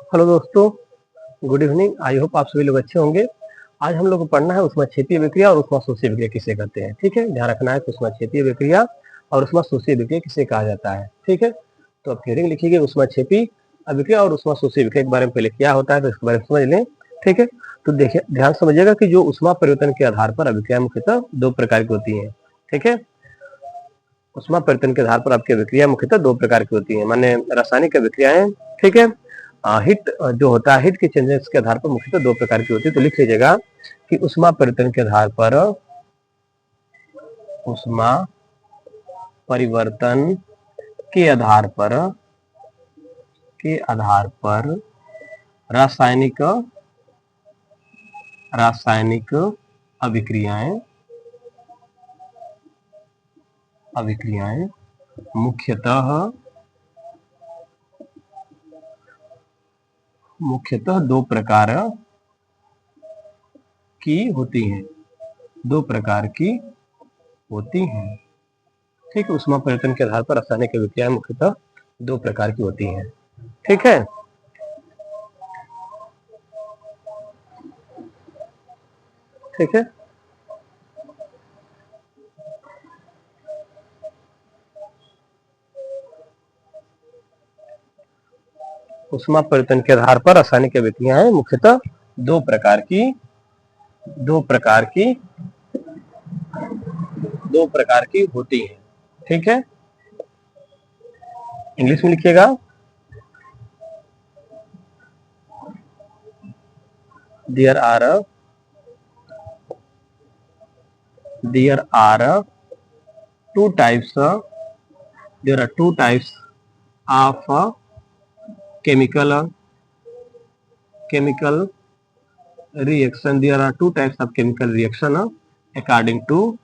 Hello दोस्तों, good evening. I hope आप सभी लोग अच्छे होंगे। आज हम लोग को पढ़ना है ऊष्माक्षेपीय विक्रिया और ऊष्माशोषीय विक्रिया किसे कहते हैं। ठीक है, ध्यान रखना है कि ऊष्माक्षेपीय विक्रिया और ऊष्माशोषीय विक्रिया किसे कहा जाता है। ठीक है, तो अब हेडिंग लिखिएगा ऊष्माक्षेपी अभिक्रिया और ऊष्माशोषीय विक्रिया के बारे में पहले क्या होता है तो इसके बारे में समझ लें। ठीक है, तो देखिए ध्यान समझिएगा कि जो ऊष्मा परिवर्तन के आधार पर अभिक्रिया मुख्यतः दो प्रकार की होती है। ठीक है, ऊष्मा परिवर्तन के आधार पर आपकी अभिक्रिया मुख्यतः दो प्रकार की होती है, माने रासायनिक अभिक्रियाएं। ठीक है, हिट जो होता है हिट के चेंजेस के आधार पर मुख्यतः दो प्रकार की होती है। तो लिख लीजिएगा कि ऊष्मा परिवर्तन के आधार पर ऊष्मा परिवर्तन के आधार पर रासायनिक अभिक्रियाएं मुख्यतः दो प्रकार की होती हैं। ठीक है, ऊष्मा परिवर्तन के आधार पर रासायनिक अभिक्रियाएं मुख्यतः दो प्रकार की होती हैं। ठीक है, ठीक है, ऊष्मा परिवर्तन के आधार पर रासायनिक अभिक्रियाएं मुख्यतः दो प्रकार की दो प्रकार की दो प्रकार की होती हैं। ठीक है, इंग्लिश में लिखिएगा। There are two types there are two types of chemical reaction. There are two types of chemical reaction according to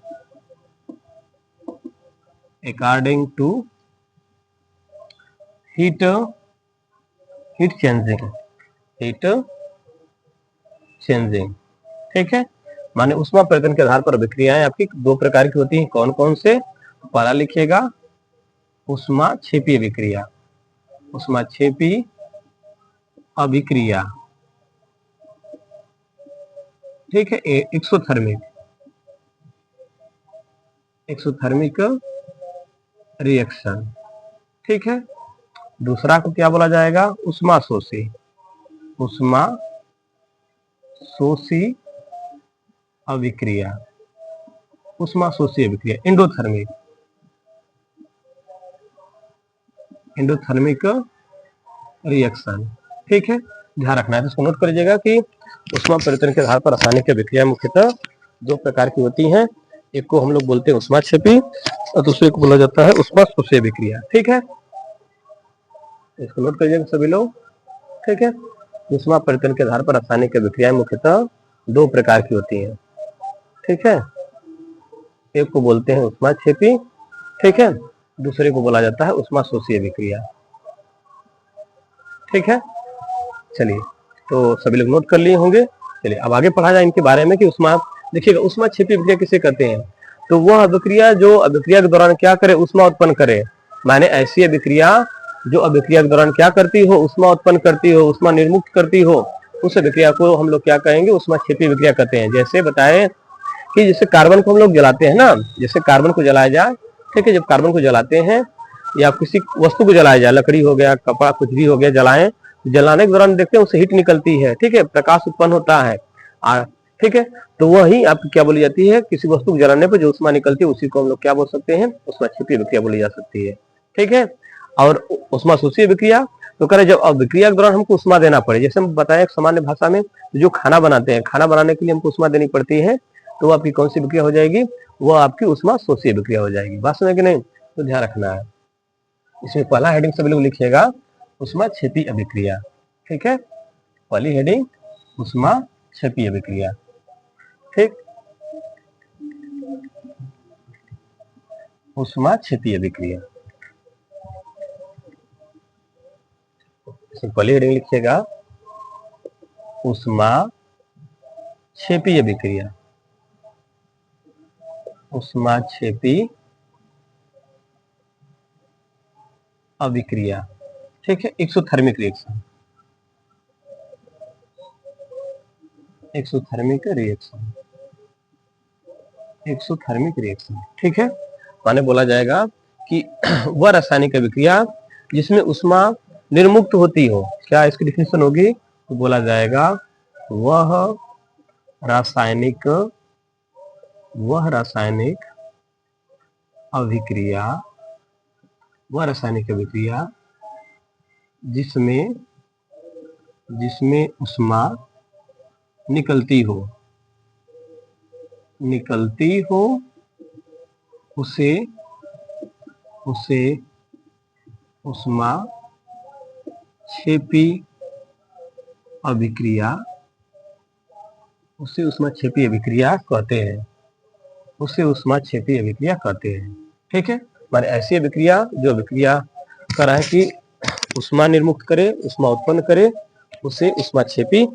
heat changing. ठीक है, माने ऊष्मा परिवर्तन के आधार पर अभिक्रियाएं आपकी दो प्रकार की होती हैं। कौन कौन से? पहला लिखिएगा ऊष्माक्षेपीय अभिक्रिया। ऊष्माक्षेपी अभिक्रिया, ठीक है, एक्सोथर्मिक रिएक्शन। ठीक है, दूसरा को क्या बोला जाएगा? ऊष्माशोषी अभिक्रिया। ऊष्माशोषी अभिक्रिया एंडोथर्मिक रिएक्शन। ठीक है, ध्यान रखना है, तो इसको नोट कर लीजिएगा कि ऊष्मा परिवर्तन के आधार पर रासायनिक अभिक्रिया मुख्यतः दो प्रकार की होती हैं। एक को हम लोग बोलते हैं ऊष्माक्षेपी और दूसरे को बोला जाता है ऊष्माशोषी अभिक्रिया। ठीक है, इसको नोट करिएगा सभी लोग। ठीक है, ऊष्मा परिवर्तन के आधार पर रासायनिक अभिक्रियाएं मुख्यतः दो प्रकार की होती हैं। ठीक है, एक को बोलते हैं ऊष्माक्षेपी, ठीक है, दूसरे को बोला जाता है ऊष्माशोषी अभिक्रिया। ठीक है, चलिए तो सभी लोग नोट कर लिए होंगे। चलिए अब आगे पढ़ा जाए इनके बारे में कि ऊष्मा, देखिएगा ऊष्माक्षेपी अभिक्रिया किसे कहते हैं? तो वह अभिक्रिया जो अभिक्रिया के दौरान क्या करे? ऊष्मा उत्पन्न करे। माने ऐसी अभिक्रिया जो अभिक्रिया के दौरान क्या करती हो? ऊष्मा उत्पन्न करती हो, ऊष्मा निर्मुक्त करती हो, उस अभिक्रिया को हम लोग क्या कहेंगे? ऊष्माक्षेपी अभिक्रिया कहते हैं। जैसे बताए कि जैसे कार्बन को हम लोग जलाते हैं ना, जैसे कार्बन को जलाया जाए, ठीक है, जब कार्बन को जलाते हैं या किसी वस्तु को जलाया जाए, लकड़ी हो गया, कपड़ा, कुछ भी हो गया, जलाएं, जलाने के दौरान देखते हैं उससे हीट निकलती है। ठीक है, प्रकाश उत्पन्न होता है। ठीक है, तो वही आपकी क्या बोली जाती है? किसी वस्तु को जलाने पर जो ऊष्मा निकलती है उसी को हम लोग क्या बोल सकते हैं? ऊष्माक्षेपी अभिक्रिया बोली जा सकती है। ठीक है, और ऊष्माशोषी अभिक्रिया तो करें जब अभिक्रिया के दौरान हमको ऊष्मा देना पड़े। जैसे हम बताएं सामान्य भाषा में, जो खाना बनाते हैं, खाना बनाने के लिए हमको ऊष्मा देनी पड़ती है, तो वो आपकी कौन सी अभिक्रिया हो जाएगी? वो आपकी ऊष्माशोषी अभिक्रिया हो जाएगी। बात समझ कि नहीं? तो ध्यान रखना है। इसमें पहला हेडिंग सभी लोग लिखिएगा ऊष्माक्षेपी अभिक्रिया। ठीक है, पहली हेडिंग ऊष्माक्षेपी अभिक्रिया। ठीक, ऊष्माक्षेपी अभिक्रिया, इसमें पहली हेडिंग लिखिएगा ऊष्माक्षेपी अभिक्रिया। ऊष्माक्षेपी अभिक्रिया, ठीक है, exothermic reaction. Exothermic reaction, exothermic reaction, ठीक है। माने बोला जाएगा कि वह रासायनिक अभिक्रिया जिसमें ऊष्मा निर्मुक्त होती हो, क्या इसकी डिफिनेशन होगी, तो बोला जाएगा वह रासायनिक अभिक्रिया, वह रासायनिक अभिक्रिया जिसमें ऊष्मा निकलती हो उसे ऊष्मा क्षेपी अभिक्रिया, उसे ऊष्मा क्षेपी अभिक्रिया कहते हैं, उसे ऊष्मा क्षेपी अभिक्रिया कहते हैं, ठीक है। माने ऐसी अभिक्रिया जो अभिक्रिया कर रहा है कि ऊष्मा निर्मुक्त करे, ऊष्मा उत्पन्न करे, उसे ऊष्मा क्षेपी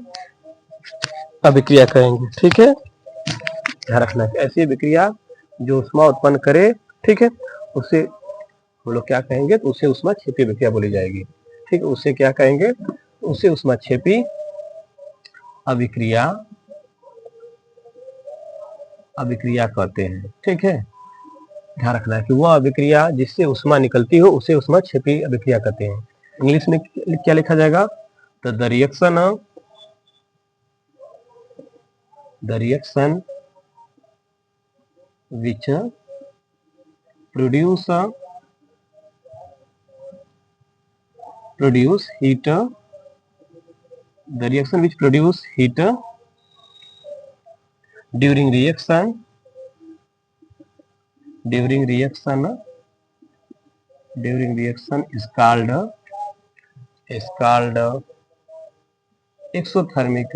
अभिक्रिया कहेंगे, ठीक है। ध्यान रखना है ऐसी अभिक्रिया जो ऊष्मा उत्पन्न करे, ठीक है, उसे हम लोग क्या कहेंगे, तो उसे ऊष्मा क्षेपी अभिक्रिया बोली जाएगी, ठीक है। उसे क्या कहेंगे, उसे ऊष्मा क्षेपी अभिक्रिया कहते हैं, ठीक है। ध्यान रखना है कि वह अभिक्रिया जिससे ऊष्मा निकलती हो उसे ऊष्मा क्षेपी अभिक्रिया कहते हैं। इंग्लिश में क्या लिखा जाएगा, तो the reaction which produce heat, the reaction which produce heat during reaction is called exothermic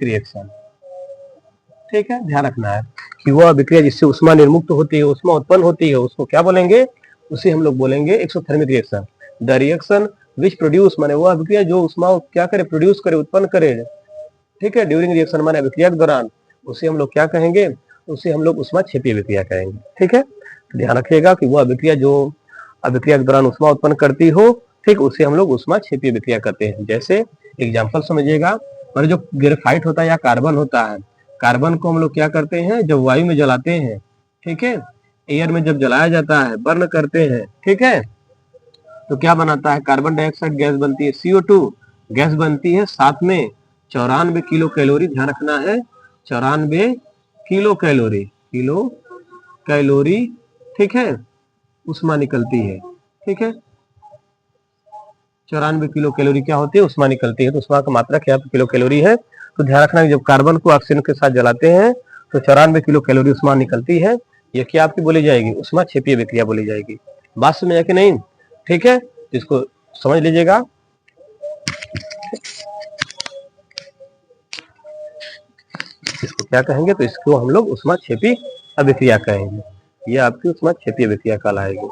reaction, ठीक है। ध्यान रखना है कि वह अभिक्रिया जिससे ऊष्मा निर्मुक्त होती है, ऊष्मा उत्पन्न होती है, उसको क्या बोलेंगे, उसे हम लोग बोलेंगे exothermic reaction. The reaction which produce, माने वह अभिक्रिया जो ऊष्मा क्या करे, प्रोड्यूस करे, उत्पन्न करे, ठीक है। ड्यूरिंग रिएक्शन माने अभिक्रिया के दौरान, उसे हम लोग क्या कहेंगे, उसे हम लोग ऊष्मा क्षेपी अभिक्रिया कहेंगे, ठीक है। तो ध्यान रखिएगा कि वह अभिक्रिया जो अभिक्रिया के दौरान ऊष्मा उत्पन्न करती हो, ठीक, उसे हम लोग ऊष्मा क्षेपी अभिक्रिया करते हैं। जैसे एग्जाम्पल समझिएगा, और जो ग्रेफाइट होता है या कार्बन होता है, कार्बन को हम लोग क्या करते हैं, जब वायु में जलाते हैं, ठीक है, एयर में जब जलाया जाता है, बर्न करते हैं, ठीक है, तो क्या बनाता है, कार्बन डाइऑक्साइड गैस बनती है, CO2 गैस बनती है, साथ में 94 किलो कैलोरी, ध्यान रखना है 94 किलो कैलोरी, ठीक है, ऊष्मा निकलती है, ठीक है। 94 किलो कैलोरी क्या होती है, ऊष्मा निकलती है। तो ऊष्मा का मात्रा क्या किलो कैलोरी है, तो ध्यान रखना जब कार्बन को ऑक्सीजन के साथ जलाते हैं तो 94 किलो कैलोरी ऊष्मा निकलती है। ये क्या आपकी बोली जाएगी, ऊष्मा क्षेपी अभिक्रिया बोली जाएगी। बात समझ आया कि नहीं, ठीक है, इसको समझ लीजिएगा। इसको क्या कहेंगे, तो इसको हम लोग ऊष्मा क्षेपी अभिक्रिया कहेंगे। ये आपकी ऊष्मा क्षेपी अभिक्रिया कहलाएगी,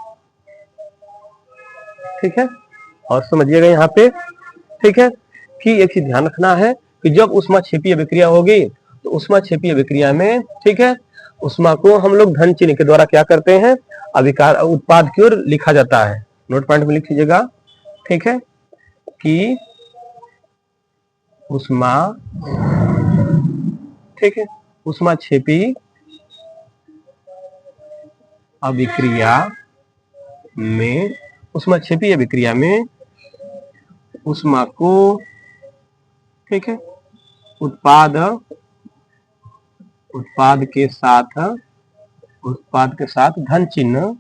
ठीक है। और समझिएगा यहाँ पे, ठीक है, कि एक चीज ध्यान रखना है कि जब ऊष्मा क्षेपी अभिक्रिया होगी तो ऊष्मा क्षेपी अभिक्रिया में, ठीक है, ऊष्मा को हम लोग धन चिन्ह के द्वारा क्या करते हैं, अभिकार उत्पाद की ओर लिखा जाता है। नोट पॉइंट में लिख लीजिएगा, ठीक है, कि ऊष्मा, ठीक है, ऊष्मा क्षेपी अभिक्रिया में, ऊष्मा क्षेपी अभिक्रिया में ऊष्मा को, ठीक है, उत्पाद के साथ धन चिन्ह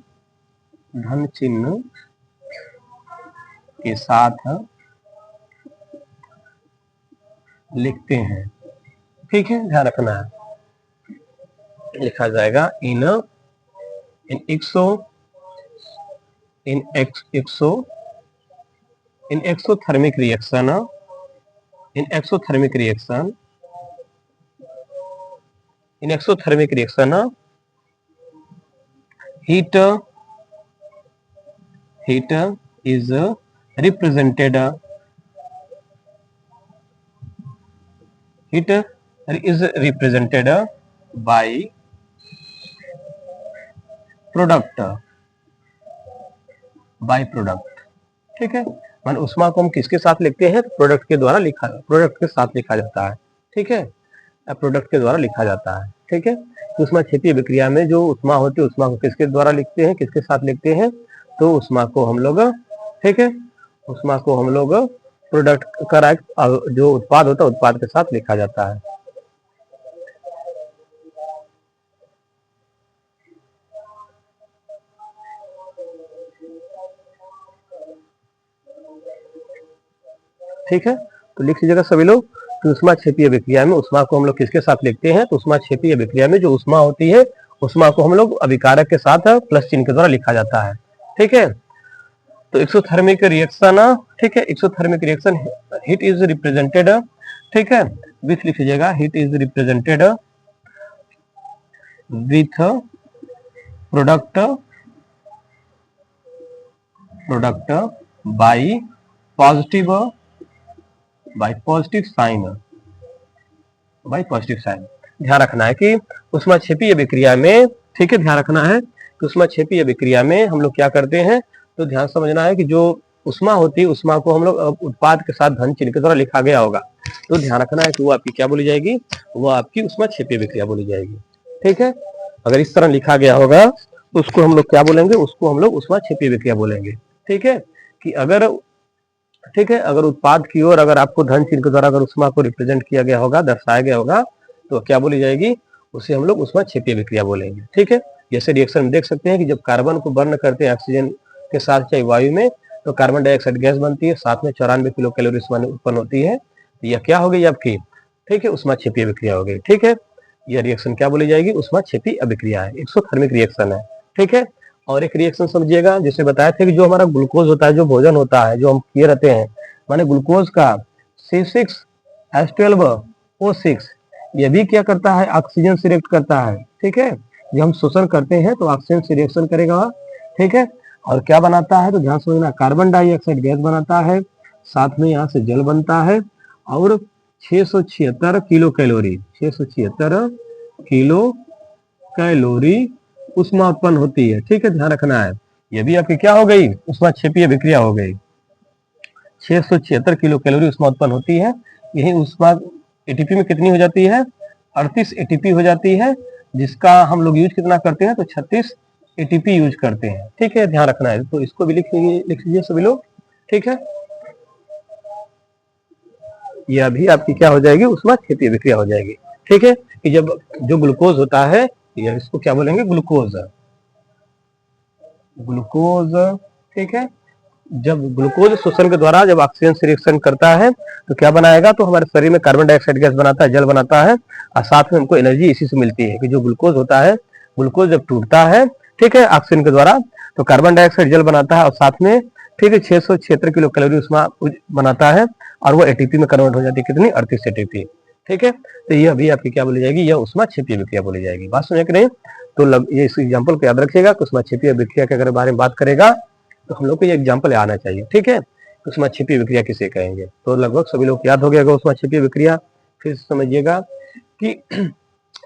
के साथ लिखते हैं, ठीक है। ध्यान रखना है, लिखा जाएगा in exothermic reaction, heat is represented by product, by product. ठीक है, मान उष्मा को हम किसके साथ लिखते हैं? प्रोडक्ट के द्वारा लिखा, प्रोडक्ट के साथ लिखा जाता है। ठीक है, प्रोडक्ट के द्वारा लिखा जाता है। ठीक है, तो उष्मा क्षेपीय अभिक्रिया में जो उष्मा होती है, उष्मा को किसके द्वारा लिखते हैं, किसके साथ लिखते हैं? तो उष्मा को हम लोग, ठीक है, उष्मा को हम लोग प्रोडक्ट का जो उत्पाद होता है उत्पाद के साथ लिखा जाता है। ठीक है, तो लिख लीजिएगा सभी लोग कि उष्मा क्षेपीय अभिक्रिया में उष्मा को हम लोग किसके साथ लिखते हैं? तो उष्मा क्षेपीय अभिक्रिया में जो उष्मा होती है उष्मा को हम लोग अभिकारक के साथ प्लस चिन्ह के द्वारा लिखा जाता है। ठीक है, तो एक्सोथर्मिक रिएक्शन, ठीक है, exothermic reaction heat is represented, ठीक है, विथ लिख लीजिएगा, heat is represented with product by positive sign, by positive sign. ध्यान रखना है कि उष्मा क्षेपीय अभिक्रिया में, ठीक है, ध्यान रखना है कि उष्मा क्षेपीय अभिक्रिया में हम लोग क्या करते हैं? तो ध्यान समझना है कि जो उष्मा होती है उष्मा को हम लोग उत्पाद के साथ धन चिन्ह के द्वारा लिखा गया होगा, तो ध्यान रखना है कि वो आपकी क्या बोली जाएगी? वो आपकी उष्मा क्षेपीय अभिक्रिया बोली जाएगी। ठीक है, अगर इस तरह लिखा गया होगा उसको हम लोग क्या बोलेंगे? उसको हम लोग उष्मा क्षेपीय अभिक्रिया बोलेंगे। ठीक है, कि अगर, ठीक है, अगर उत्पाद की ओर अगर आपको धन चिन्ह के द्वारा अगर उष्मा को रिप्रेजेंट किया गया होगा, दर्शाया गया होगा, तो क्या बोली जाएगी? उसे हम लोग उष्मा क्षेपीय अभिक्रिया बोलेंगे। ठीक है, जैसे रिएक्शन में देख सकते हैं कि जब कार्बन को बर्न करते हैं ऑक्सीजन के साथ चाहे वायु में, तो कार्बन डाइऑक्साइड गैस बनती है, साथ में 94 किलो कैलोरी उष्मा उत्पन्न होती है। तो यह क्या हो गई आपकी? ठीक है, उष्मा क्षेपीय अभिक्रिया हो गई। ठीक है, यह रिएक्शन क्या बोली जाएगी? उष्मा क्षेपीय अभिक्रिया है, एक्सोथर्मिक रिएक्शन है। ठीक है, और एक रिएक्शन समझिएगा, जैसे बताया था कि जो हमारा ग्लूकोज होता है, जो भोजन होता है, जो हम किए रहते हैं, माने ग्लूकोज का C6H12O6 ये भी क्या करता है? ऑक्सीजन से रिएक्ट करता है। ठीक है, जब हम शोषण करते हैं तो ऑक्सीजन से रिएक्शन करेगा। ठीक है, और क्या बनाता है? तो ध्यान समझना, कार्बन डाइऑक्साइड गैस बनाता है, साथ में यहाँ से जल बनता है, और 676 किलो कैलोरी, 676 किलो कैलोरी उष्मा उत्पन्न होती है। ठीक है, ध्यान रखना है, ये भी आपकी क्या हो गई? उष्मा क्षेपीय अभिक्रिया हो गई। 676 किलो कैलोरी उष्मा उत्पन्न होती है। यही उष्मा एटीपी में कितनी हो जाती है? 38 एटीपी हो जाती है, जिसका हम लोग यूज कितना करते हैं? तो 36 एटीपी यूज करते हैं। ठीक है, ध्यान रखना है, तो इसको भी लिख लीजिए सभी लोग। ठीक है, यह भी आपकी क्या हो जाएगी? उष्मा क्षेपीय अभिक्रिया हो जाएगी। ठीक है, कि जब जो ग्लूकोज होता है, यह इसको क्या बोलेंगे? Glucose, glucose. ठीक है, जब ग्लूकोज शोषण के द्वारा जब ऑक्सीजन से रिएक्शन करता है तो क्या बनाएगा? तो हमारे शरीर में कार्बन डाइऑक्साइड गैस बनाता है, जल बनाता है, और साथ में हमको एनर्जी इसी से मिलती है कि जो ग्लूकोज होता है, ग्लूकोज जब टूटता है, ठीक है, ऑक्सीजन के द्वारा, तो कार्बन डाइऑक्साइड जल बनाता है और साथ में, ठीक है, 676 किलो कैलोरी उष्मा बनाता है, और वो एटीपी में कन्वर्ट हो जाती है। कितनी? 38 एटीपी। ठीक है, तो ये अभी आपकी क्या बोली जाएगी? यह उष्मा क्षेपीय अभिक्रिया बोली जाएगी। बात समझ कि नहीं? तो ये इस एग्जाम्पल को याद रखिएगा कि उष्मा क्षेपीय अभिक्रिया के अगर बारे में बात करेगा तो हम लोग को ये एग्जाम्पल आना चाहिए। ठीक है, उष्मा क्षेपीय अभिक्रिया किसे कहेंगे? तो लगभग सभी लोग याद हो गया उष्मा क्षेपीय अभिक्रिया। फिर समझिएगा कि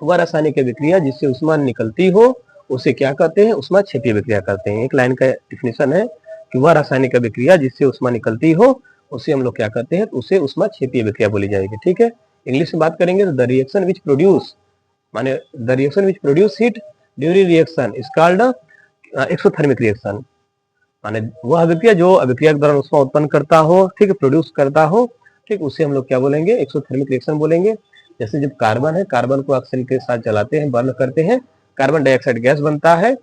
वह रासायनिक अभिक्रिया जिससे उष्मा निकलती हो उसे क्या कहते हैं? उष्मा क्षेपीय अभिक्रिया कहते हैं। एक लाइन का डिफिनेशन है कि वह रासायनिक अभिक्रिया जिससे उष्मा निकलती हो उसे हम लोग क्या कहते हैं? उसे उष्मा क्षेपीय अभिक्रिया बोली जाएगी। ठीक है, इंग्लिश में बात करेंगे तो द रिएक्शन विच प्रोड्यूस, माने the reaction which produce heat during reaction is called exothermic reaction, माने वह अभिक्रिया जो अभिक्रिया के दौरान उष्मा उत्पन्न करता हो, ठीक है, प्रोड्यूस करता हो, ठीक, उसे हम लोग क्या बोलेंगे? एक्सोथर्मिक रिएक्शन बोलेंगे। जैसे जब कार्बन है, कार्बन को ऑक्सीजन के साथ जलाते हैं, बर्न करते हैं, कार्बन डाइऑक्साइड गैस बनता है,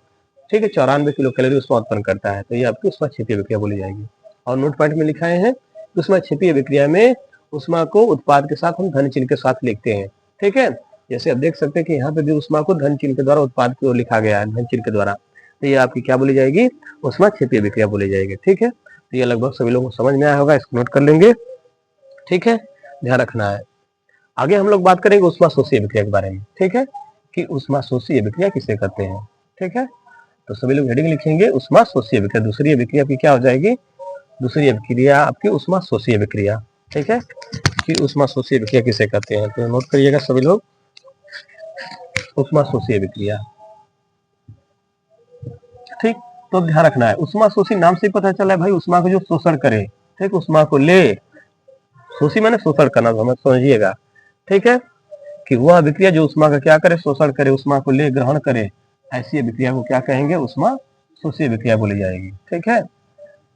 ठीक है, 94 किलो कैलोरी उष्मा उत्पन्न करता है, तो ये आपकी उष्मा क्षेपीय अभिक्रिया बोली जाएगी। और नोट पॉइंट में लिखाए हैं उष्मा क्षेपीय अभिक्रिया में उष्मा को उत्पाद के साथ हम धन चिन्ह के साथ लिखते हैं। ठीक है, जैसे आप देख सकते हैं कि यहाँ पे भी उष्मा को धन चिन्ह के द्वारा उत्पाद की ओर लिखा गया है, धन चिन्ह के द्वारा, तो ये आपकी क्या बोली जाएगी? उष्मा क्षेपीय अभिक्रिया बोली जाएगी। ठीक है, तो ये लगभग सभी लोगों को समझ में आया होगा, इसको नोट कर लेंगे। ठीक है, ध्यान रखना है। आगे हम लोग बात करेंगे उष्मा शोषी अभिक्रिया के बारे में। ठीक है, कि उष्मा शोषी अभिक्रिया किसे कहते हैं। ठीक है, तो सभी लोग हेडिंग लिखेंगे उष्मा शोषी अभिक्रिया। दूसरी अभिक्रिया की क्या हो जाएगी? दूसरी अभिक्रिया आपकी उष्मा शोषी अभिक्रिया। ठीक है, कि उष्मा शोषी अभिक्रिया किसे कहते हैं, तो नोट करिएगा सभी लोग, उष्मा शोषी अभिक्रिया। ठीक। तो अब ध्यान रखना है, उष्मा शोषी नाम से ही पता चला है भाई, उष्मा को जो शोषण करे, ठीक, उष्मा को ले, शोषी माने शोषण करना, समझिएगा, ठीक है, कि वह अभिक्रिया जो उष्मा का क्या करे, शोषण करे, उष्मा को ले ग्रहण करे, ऐसी अभिक्रिया को क्या कहेंगे, उष्मा शोषी अभिक्रिया बोली जाएगी, ठीक है।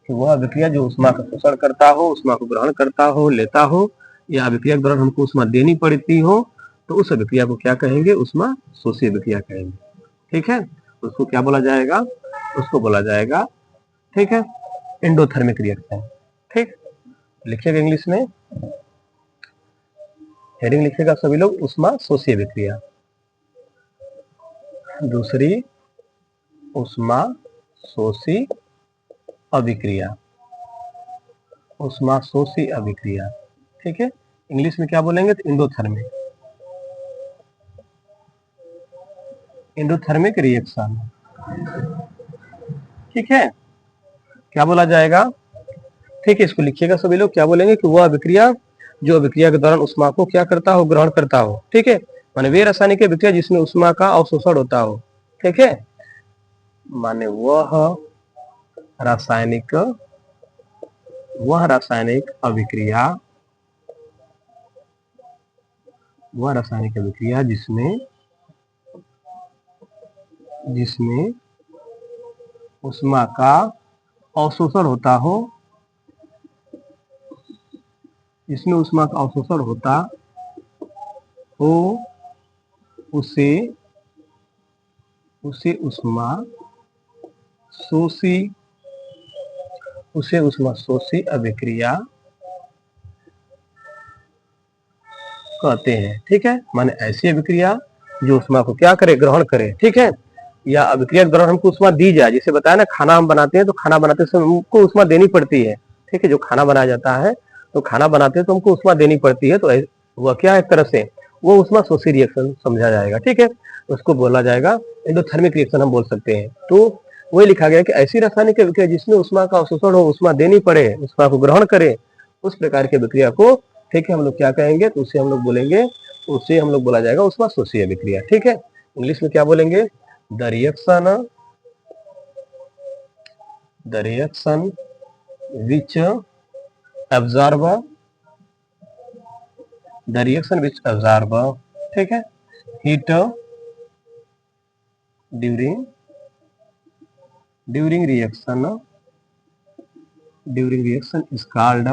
कि वह अभिक्रिया जो उष्मा का शोषण करता हो, उष्मा को ग्रहण करता हो, लेता हो, या अभिक्रिया के दौरान हमको उष्मा देनी पड़ती हो, तो उस अभिक्रिया को क्या कहेंगे, उष्मा शोषी अभिक्रिया कहेंगे, ठीक है। उसको क्या बोला जाएगा, उसको बोला जाएगा, ठीक है, एंडोथर्मिक रिएक्शन, ठीक। लिखिएगा इंग्लिश में, हेडिंग लिखिएगा सभी लोग, उष्मा शोषी अभिक्रिया। दूसरी उष्मा शोषी अभिक्रिया, उष्मा शोषी अभिक्रिया, ठीक है। इंग्लिश में क्या बोलेंगे, तो एंडोथर्मिक, एंडोथर्मिक रिएक्शन, ठीक है। क्या बोला जाएगा, ठीक है, इसको लिखिएगा सभी लोग, क्या बोलेंगे कि वह अभिक्रिया जो अभिक्रिया के दौरान उष्मा को क्या करता हो, ग्रहण करता हो, ठीक है, माने वे रासायनिक अभिक्रिया जिसमें उष्मा का अवशोषण होता हो, ठीक है, माने रासायनिक वह रासायनिक अभिक्रिया जिसमें उष्मा का अवशोषण होता हो, जिसमें उष्मा का अवशोषण होता हो, उसे उष्मा शोषी अभिक्रिया कहते हैं, ठीक है। माने ऐसी अभिक्रिया जो उष्मा को क्या करे, ग्रहण करे, ठीक है, या अभिक्रिया के दौरान हमको उष्मा दी जाए, जैसे बताया ना, खाना हम बनाते हैं तो खाना बनाते समय हमको उष्मा देनी पड़ती है, ठीक है, जो खाना बनाया जाता है तो खाना बनाते हैं तो हमको उष्मा देनी पड़ती है, तो वह क्या है, एक तरह से वो उष्मा शोषी रिएक्शन समझा जाएगा, ठीक है। उसको बोला जाएगा एंडोथर्मिक रिएक्शन हम बोल सकते हैं। तो वही लिखा गया कि ऐसी रासायनिक अभिक्रिया जिसमें उष्मा का अवशोषण हो, उष्मा देनी पड़े, उष्मा को ग्रहण करे, उस प्रकार की अभिक्रिया को, ठीक है, हम लोग क्या कहेंगे, तो उसे हम लोग बोलेंगे, उसे हम लोग बोला जाएगा उष्मा शोषी अभिक्रिया, ठीक है। इंग्लिश में क्या बोलेंगे, द रिएक्शन which absorb ठीक है, heat during reaction is called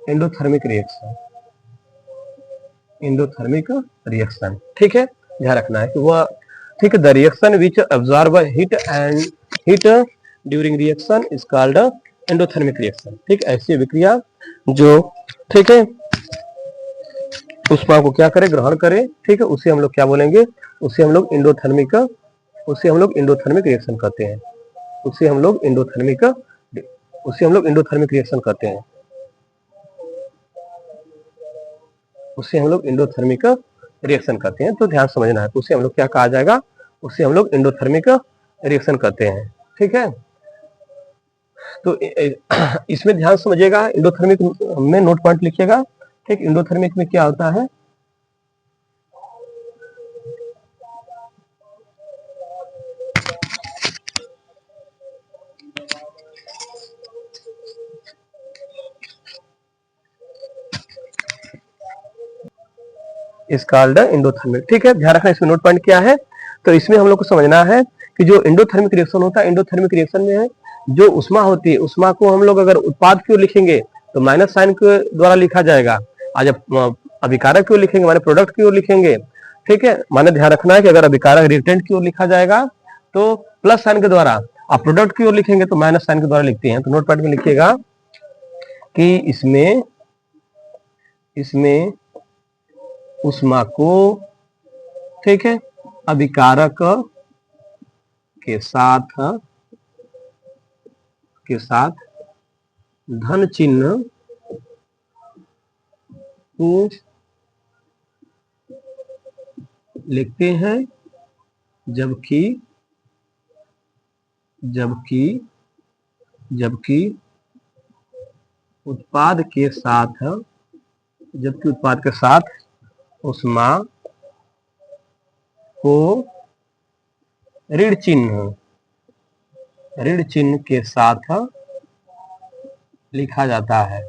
endothermic reaction, ठीक है। ध्यान रखना है कि वह, ठीक है, the reaction which absorb heat during reaction is called endothermic reaction, ठीक। ऐसी अभिक्रिया जो, ठीक है, उष्मा को क्या करे, ग्रहण करे, ठीक है, उसे हम लोग क्या बोलेंगे, उसे हम लोग एंडोथर्मिक रिएक्शन कहते हैं, उसे हम लोग एंडोथर्मिक रिएक्शन कहते हैं, उसे हम लोग एंडोथर्मिक रिएक्शन कहते हैं। तो ध्यान समझना है, तो उसे हम लोग क्या कहा जाएगा, उसे हम लोग एंडोथर्मिक रिएक्शन कहते हैं, ठीक है। तो इसमें ध्यान समझिएगा, एंडोथर्मिक में नोट पॉइंट लिखिएगा, ठीक। एंडोथर्मिक में क्या होता है, इस कॉल्ड एंडोथर्मिक, ठीक है। ध्यान रखना, इसमें नोट पॉइंट क्या है, तो इसमें हम लोग को समझना है कि जो एंडोथर्मिक रिएक्शन होता है, एंडोथर्मिक रिएक्शन में जो उष्मा होती है, उष्मा को हम लोग अगर उत्पाद की ओर लिखेंगे तो माइनस साइन के द्वारा लिखा जाएगा, और जब अभिकारक की ओर लिखेंगे माने प्रोडक्ट की ओर लिखेंगे, ठीक है। माने ध्यान रखना है कि अगर अभिकारक रिएक्टेंट की ओर लिखा जाएगा तो प्लस साइन के द्वारा, और प्रोडक्ट की ओर लिखेंगे तो माइनस साइन के द्वारा लिखते हैं। तो नोट पॉइंट में लिखिएगा कि इसमें उष्मा को, ठीक है, अभिकारक के साथ धन चिन्ह को लिखते हैं, जबकि उत्पाद के साथ जबकि उत्पाद के साथ उष्मा को ऋण चिन्ह के साथ लिखा जाता है।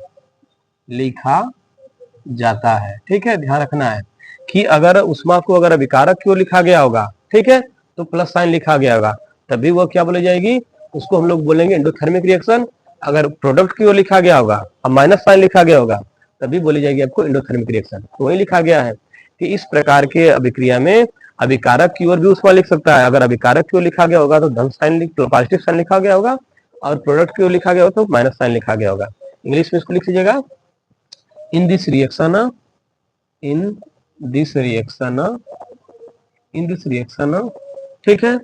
ठीक है, ध्यान रखना है कि अगर उष्मा को अगर अभिकारक की ओर लिखा गया होगा, ठीक है, तो प्लस साइन लिखा गया होगा, तभी वो क्या बोली जाएगी, उसको हम लोग बोलेंगे एंडोथर्मिक रिएक्शन। अगर प्रोडक्ट की ओर लिखा गया होगा और माइनस साइन लिखा गया होगा, तभी बोली जाएगी आपको एंडोथर्मिक रिएक्शन। तो वही लिखा गया है कि इस प्रकार के अभिक्रिया में अभिकारक की ओर भी उष्मा लिख सकता है। अगर अभिकारक की ओर लिखा गया होगा तो धन साइन तो पॉजिटिव साइन लिखा गया होगा, और प्रोडक्ट की ओर लिखा गया होगा तो माइनस साइन लिखा गया होगा। इंग्लिश में इसको लिख लीजिएगा, इन दिस रिएक्शन ठीक है,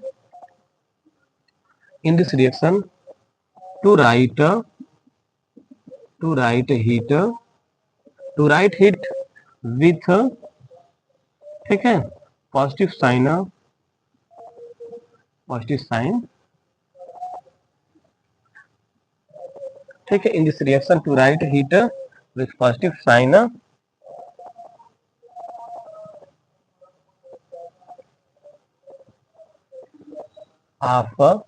in this reaction to write heat with, ठीक है, पॉजिटिव साइन, ठीक है, in this reaction to write heat with positive sign of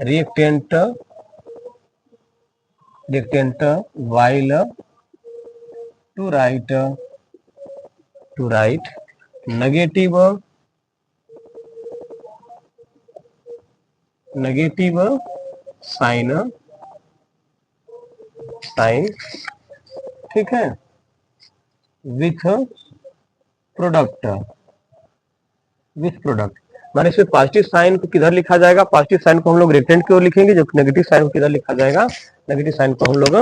reactant while to write negative sign, ठीक है, विथ प्रोडक्ट, माने इसमें पॉजिटिव साइन को किधर लिखा जाएगा, पॉजिटिव साइन को हम लोग रिएक्टेंट की ओर लिखेंगे, जबकि नेगेटिव साइन को किधर लिखा जाएगा, नेगेटिव साइन को हम लोग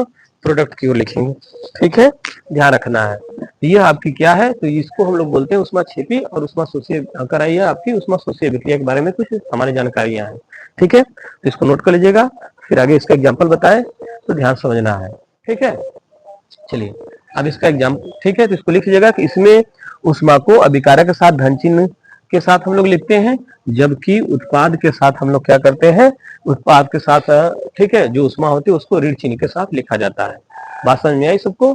प्रोडक्ट की ओर लिखेंगे। ठीक है, ध्यान रखना है। ये आपकी क्या है, तो इसको हम लोग बोलते हैं उष्मा क्षेपी और उष्मा शोषीय कराई है आपकी उष्मा शोषीय अभिक्रिया के बारे में कुछ हमारी जानकारियां हैं। ठीक है, तो इसको नोट कर लीजिएगा, फिर आगे इसका एग्जाम्पल बताए तो ध्यान समझना है। ठीक है, चलिए अब इसका एग्जाम्पल, ठीक है, तो इसको लिख लीजिएगा कि इसमें उष्मा को अभिकारक के साथ धन चिन्ह के साथ हम लोग लिखते हैं, जबकि उत्पाद के साथ हम लोग क्या करते हैं, उत्पाद के साथ, ठीक है, जो उष्मा होती है उसको ऋण चिन्ह के साथ लिखा जाता है। बात समझ में आई सबको?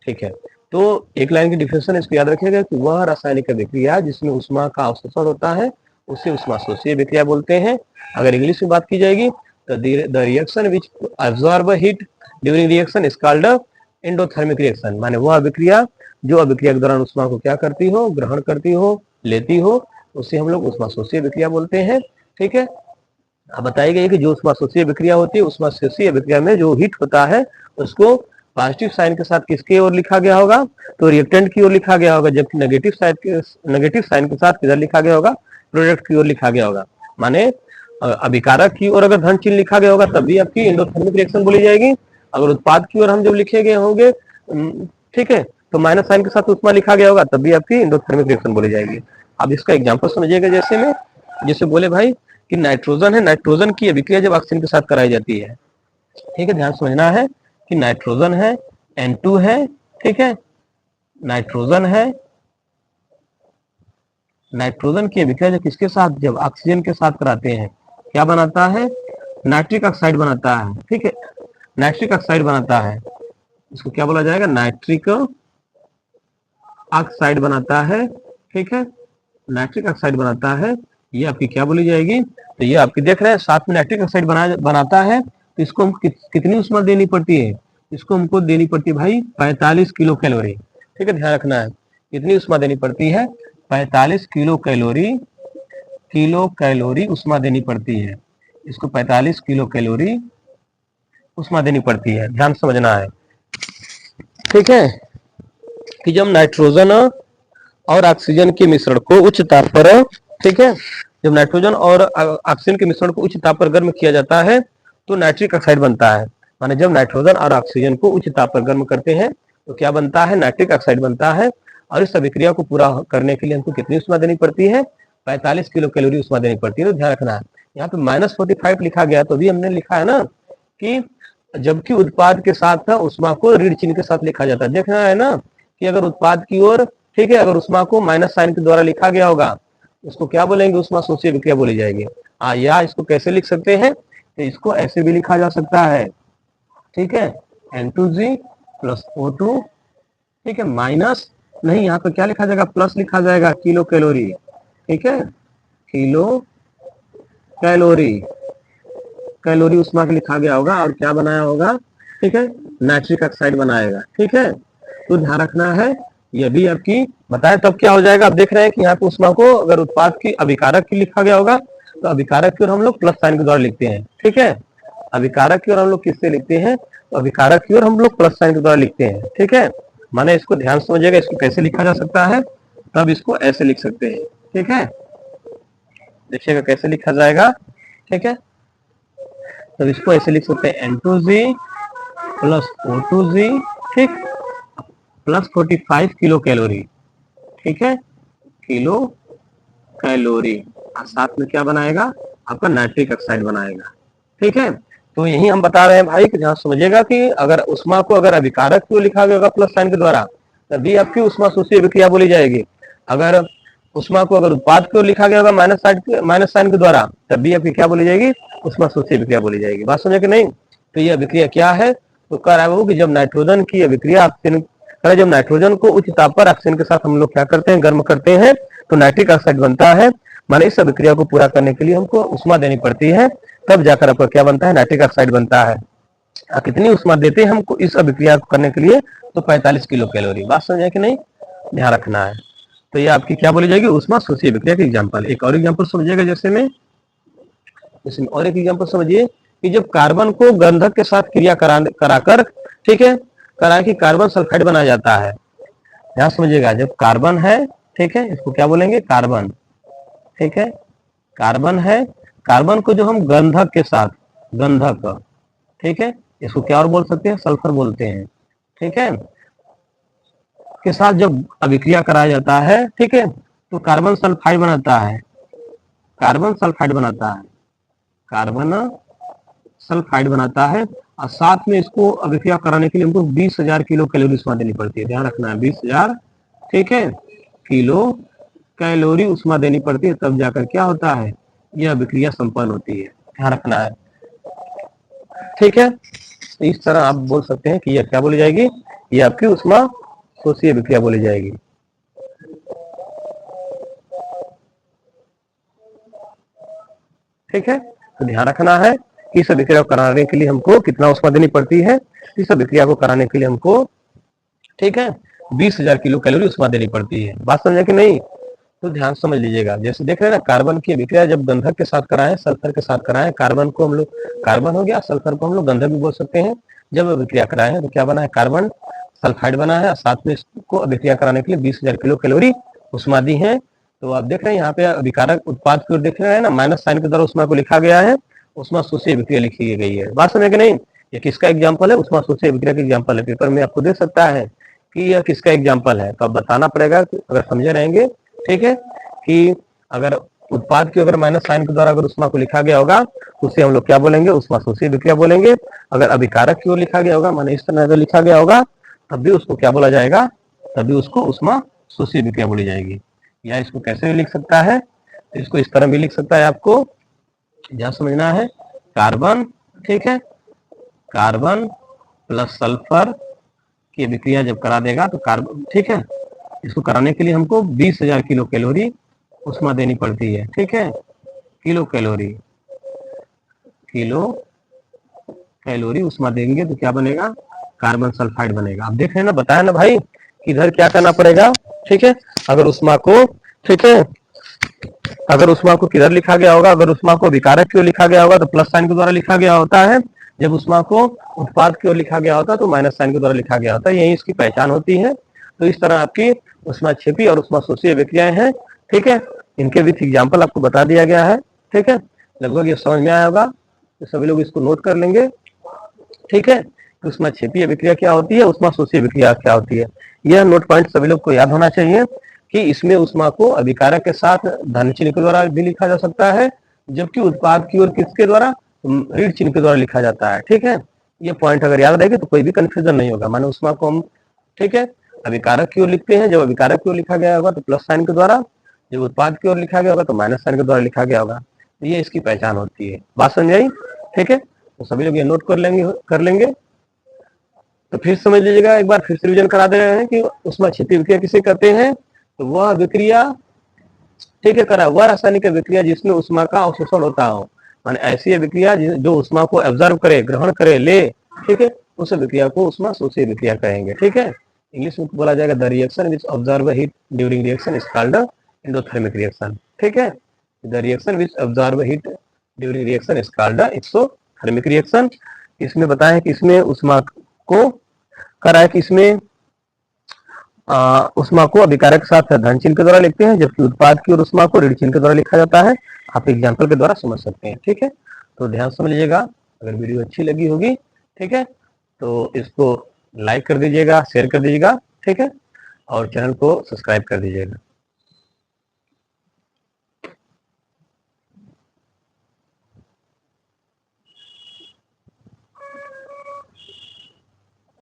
ठीक है, तो एक लाइन की डिफिनेशन इसको याद रखिएगा कि वह रासायनिक अभिक्रिया जिसमें उष्मा का अवशोषण होता है उसे उष्मा शोषीय अभिक्रिया बोलते हैं। अगर इंग्लिश में बात की जाएगी तो the reaction which absorb heat during reaction is called endothermic reaction, माने वह अभिक्रिया जो अभिक्रिया के दौरान उष्मा को क्या करती हो, ग्रहण करती हो, लेती हो, उसे हम लोग उष्मा शोषीय अभिक्रिया बोलते हैं। ठीक है, अब बताई गई कि जो उष्मा शोषीय अभिक्रिया होती है, उष्मा शोषीय अभिक्रिया में जो हीट होता है उसको पॉजिटिव साइन के साथ किसके ओर लिखा गया होगा, तो रिएक्टेंट की ओर लिखा गया होगा, जबकि नेगेटिव साइन के साथ किधर लिखा गया होगा, प्रोडक्ट की ओर लिखा गया होगा। माने अभिकारक की ओर अगर धन चिन्ह लिखा गया होगा तब भी आपकी एंडोथर्मिक रिएक्शन बोली जाएगी। अगर उत्पाद की ओर हम जब लिखे गए होंगे, ठीक है, तो माइनस साइन के साथ उष्मा लिखा गया होगा तब भी आपकी एंडोथर्मिक रिएक्शन बोली जाएगी। अब इसका एग्जांपल समझिएगा, जैसे बोले भाई कि नाइट्रोजन है, नाइट्रोजन की अभिक्रिया जब ऑक्सीजन के साथ कराई जाती है, ठीक है, ध्यान समझना है कि नाइट्रोजन है, N2 है, ठीक है, नाइट्रोजन है, नाइट्रोजन की अभिक्रिया जब किसके साथ, जब ऑक्सीजन के साथ कराते हैं, क्या बनाता है, नाइट्रिक ऑक्साइड बनाता है। ठीक है, नाइट्रिक ऑक्साइड बनाता है, इसको क्या बोला जाएगा, नाइट्रिक ऑक्साइड बनाता है। ठीक है, नाइट्रिक ऑक्साइड बनाता है, ये आपकी क्या बोली जाएगी, तो ये आपकी देख रहे हैं साथ में नाइट्रिक ऑक्साइड बनाता है, तो इसको हम कितनी उष्मा देनी पड़ती है, इसको हमको देनी पड़ती है भाई 45 किलो कैलोरी। ठीक है, ध्यान रखना है, कितनी उष्मा देनी पड़ती है, 45 किलो कैलोरी उष्मा देनी पड़ती है, इसको 45 किलो कैलोरी उष्मा देनी पड़ती है, ध्यान समझना है। ठीक है, कि जब नाइट्रोजन और ऑक्सीजन के मिश्रण को उच्च ताप पर, ठीक है, जब नाइट्रोजन और ऑक्सीजन के मिश्रण को उच्च ताप पर गर्म किया जाता है तो नाइट्रिक ऑक्साइड बनता है। माने जब नाइट्रोजन और ऑक्सीजन को उच्च ताप पर गर्म करते हैं तो क्या बनता है, नाइट्रिक ऑक्साइड बनता है। और इस अभिक्रिया को पूरा करने के लिए हमको कितनी उष्मा देनी पड़ती है, 45 किलो कैलोरी उष्मा देनी पड़ती है। तो ध्यान रखना है, यहाँ पे -45 लिखा गया तो भी हमने लिखा है ना कि जबकि उत्पाद के साथ उष्मा को ऋण चिन्ह के साथ लिखा जाता है। देखना है ना कि अगर उत्पाद की ओर, ठीक है, अगर उष्मा को माइनस साइन के द्वारा लिखा गया होगा उसको क्या बोलेंगे, उष्मा शोषीय अभिक्रिया बोली जाएगी। या इसको कैसे लिख सकते हैं, तो इसको ऐसे भी लिखा जा सकता है, ठीक है, N2G + O2, ठीक है, माइनस नहीं, यहाँ पे क्या लिखा जाएगा, प्लस लिखा जाएगा, किलो कैलोरी। ठीक है, किलो कैलोरी, कैलोरी उष्मा का लिखा गया होगा और क्या बनाया होगा, ठीक है, नाइट्रिक ऑक्साइड बनाएगा। ठीक है, तो ध्यान रखना है, ये भी आपकी बताए तब क्या हो जाएगा। आप देख रहे हैं कि यहाँ पे उष्मा को अगर उत्पाद की अभिकारक की लिखा गया होगा तो अभिकारक की ओर हम लोग प्लस साइन के द्वारा लिखते हैं। ठीक है, अभिकारक की ओर हम लोग किससे लिखते हैं, तो अभिकारक की ओर हम लोग प्लस साइन के द्वारा लिखते हैं। ठीक है, माने इसको ध्यान समझिएगा, इसको कैसे लिखा जा सकता है, तब इसको ऐसे लिख सकते हैं। ठीक है, देखिएगा कैसे लिखा जाएगा। ठीक है, तो इसको ऐसे लिख सकते हैं, N2G प्लस O2G, ठीक, प्लस 45 किलो कैलोरी। ठीक है, किलो कैलोरी, और साथ में क्या बनाएगा, आपका नाइट्रिक ऑक्साइड बनाएगा। ठीक है, तो यही हम बता रहे हैं भाई कि ध्यान समझिएगा कि अगर उष्मा को अगर अभिकारक क्यों लिखा गया होगा प्लस साइन के द्वारा, तभी आपकी उष्मा शोषी अभिक्रिया बोली जाएगी। अगर उष्मा को अगर उत्पाद क्यों लिखा गया होगा माइनस साइन के द्वारा, तब भी आपकी क्या बोली जाएगी, उष्मा शोषी अभिक्रिया बोली जाएगी। बात समझे कि नहीं। तो ये अभिक्रिया क्या है, तो कह रहा है कि जब नाइट्रोजन की अभिक्रिया ऑक्सीजन, जब नाइट्रोजन को उच्च ताप पर ऑक्सीजन के साथ हम लोग क्या करते हैं, गर्म करते हैं, तो नाइट्रिक ऑक्साइड बनता है। माने इस अभिक्रिया को पूरा करने के लिए हमको उष्मा देनी पड़ती है, तब जाकर आपका क्या बनता है, नाइट्रिक ऑक्साइड बनता है। कितनी उष्मा देते हैं हमको इस अभिक्रिया को करने के लिए, तो 45 किलो कैलोरी। बात समझे कि नहीं, ध्यान रखना है। तो ये आपकी क्या बोली जाएगी, उष्मा शोषी अभिक्रिया के एग्जाम्पल। एक और एग्जाम्पल समझिएगा, जैसे में इसमें और एक एग्जाम्पल समझिए कि जब कार्बन को गंधक के साथ क्रिया कराकर, ठीक है, करा के कार्बन सल्फाइड बनाया जाता है। ध्यान समझिएगा, जब कार्बन है, ठीक है, इसको क्या बोलेंगे, कार्बन। ठीक है, कार्बन है, कार्बन को जो हम गंधक के साथ, गंधक, ठीक है, इसको क्या और बोल सकते हैं, सल्फर बोलते हैं। ठीक है, के साथ जब अभिक्रिया कराया जाता है, ठीक है, तो कार्बन सल्फाइड बनाता है, कार्बन सल्फाइड बनाता है, कार्बन सल्फाइड बनाता है। और साथ में इसको अभिक्रिया कराने के लिए हमको 20,000 किलो कैलोरी उष्मा देनी पड़ती है। ध्यान रखना है, 20,000, ठीक है, किलो कैलोरी उष्मा देनी पड़ती है, तब जाकर क्या होता है, यह अभिक्रिया संपन्न होती है। ध्यान रखना है। ठीक है, तो इस तरह आप बोल सकते हैं कि यह क्या बोली जाएगी, यह आपकी उष्मा शोषी अभिक्रिया बोली जाएगी। ठीक है, तो ध्यान रखना है कि इस अभिक्रिया को कराने के लिए हमको कितना उष्मा देनी पड़ती है, इस अभिक्रिया को कराने के लिए हमको, ठीक है, 20,000 किलो कैलोरी उष्मा देनी पड़ती है। बात समझे कि नहीं, तो ध्यान समझ लीजिएगा। जैसे देख रहे हैं ना, कार्बन की अभिक्रिया जब गंधक के साथ कराएं, सल्फर के साथ कराएं, कार्बन को हम लोग, कार्बन हो गया, सल्फर को हम लोग गंधक भी बोल सकते हैं। जब अभिक्रिया कराएं तो क्या बना है, कार्बन सल्फाइड बना है, साथ में इसको अभिक्रिया कराने के लिए 20,000 किलो कैलोरी उष्मा दी है। तो आप देख रहे हैं यहाँ पे अभिकारक उत्पाद की ओर देख रहे हैं ना, माइनस साइन के द्वारा उष्मा को लिखा गया है, उष्मा शोषी अभिक्रिया लिखी गई है। बात समझे कि नहीं, ये किसका एग्जाम्पल है, उष्मा शोषी अभिक्रिया का एग्जाम्पल है। पेपर में आपको दे सकता है कि यह किसका एग्जाम्पल है, तो आप बताना पड़ेगा अगर समझे रहेंगे। ठीक है, कि अगर उत्पाद की अगर माइनस साइन के द्वारा अगर उष्मा को लिखा गया होगा तो उसे हम लोग क्या बोलेंगे, उष्मा शोषी अभिक्रिया बोलेंगे। अगर अभिकारक की ओर लिखा गया होगा, माने इस तरह अगर लिखा गया होगा, तब भी उसको क्या बोला जाएगा, तभी उसको उष्मा शोषी अभिक्रिया बोली जाएगी। या इसको कैसे भी लिख सकता है, तो इसको इस तरह भी लिख सकता है, आपको क्या समझना है, कार्बन, ठीक है, कार्बन प्लस सल्फर की अभिक्रिया जब करा देगा तो कार्बन, ठीक है, इसको कराने के लिए हमको 20,000 किलो कैलोरी उष्मा देनी पड़ती है। ठीक है, किलो कैलोरी, किलो कैलोरी उष्मा देंगे तो क्या बनेगा, कार्बन सल्फाइड बनेगा। आप देख रहे हैं ना, बताया ना भाई कि इधर क्या करना पड़ेगा। ठीक है, अगर उष्मा को, ठीक है, अगर उष्मा को किधर लिखा गया होगा, अगर उष्मा को अभिकारक की ओर लिखा गया होगा तो प्लस साइन के द्वारा लिखा गया होता है। जब उष्मा को उत्पाद की ओर लिखा गया होता है तो माइनस साइन के द्वारा लिखा गया होता है। यही इसकी पहचान होती है। तो इस तरह आपकी उष्मा क्षेपी और उष्मा शोषी अभिक्रियाएं हैं। ठीक है, इनके विथ एग्जाम्पल आपको बता दिया गया है। ठीक है, लगभग ये समझ में आया होगा, तो सभी लोग इसको नोट कर लेंगे। ठीक है, उष्मा क्षेपी अभिक्रिया क्या होती है, उष्मा शोषी अभिक्रिया क्या होती है, यह नोट पॉइंट सभी लोग को याद होना चाहिए कि इसमें उष्मा को अभिकारक के साथ धन चिन्ह के द्वारा भी लिखा जा सकता है, जबकि उत्पाद की ओर किसके द्वारा, ऋण चिन्ह के द्वारा लिखा जाता है। ठीक है, ये पॉइंट अगर याद रहेगा तो कोई भी कंफ्यूजन नहीं होगा। माने उष्मा को हम, ठीक है, अभिकारक की ओर लिखते हैं, जब अभिकारक की ओर लिखा गया होगा तो प्लस साइन के द्वारा, जब उत्पाद की ओर लिखा गया होगा तो माइनस साइन के द्वारा लिखा गया होगा। तो ये इसकी पहचान होती है। बात समझ आई। ठीक है, तो सभी लोग ये नोट कर लेंगे। तो फिर समझ लीजिएगा, एक बार फिर से रिविजन करा दे रहे हैं कि उष्मा क्षेपी विक्रिया किसे कहते हैं। तो वह विक्रिया, ठीक है, करा वह रासायनिक विक्रिया जिसमें उष्मा का अवशोषण होता हो, माने ऐसी विक्रिया जो उष्मा को एब्जॉर्ब करे, ग्रहण करे, ले, ठीक है, उस विक्रिया को उष्मा शोषी विक्रिया कहेंगे। ठीक है, इंग्लिश में बोला जाएगा the reaction which observe heat during reaction is called endothermic reaction. ठीक है, the reaction which observe heat during reaction is called exothermic reaction. इसमें बताया है कि इसमें उष्मा को करा है कि इसमें उष्मा को अभिकारक के साथ धन चिन्ह के द्वारा लिखते हैं, जबकि उत्पाद की और उष्मा को ऋण चिन्ह के द्वारा लिखा जाता है। आप एग्जाम्पल के द्वारा समझ सकते हैं। ठीक है, तो ध्यान समझ लीजिएगा। अगर वीडियो अच्छी लगी होगी, ठीक है, तो इसको लाइक कर दीजिएगा, शेयर कर दीजिएगा, ठीक है, और चैनल को सब्सक्राइब कर दीजिएगा।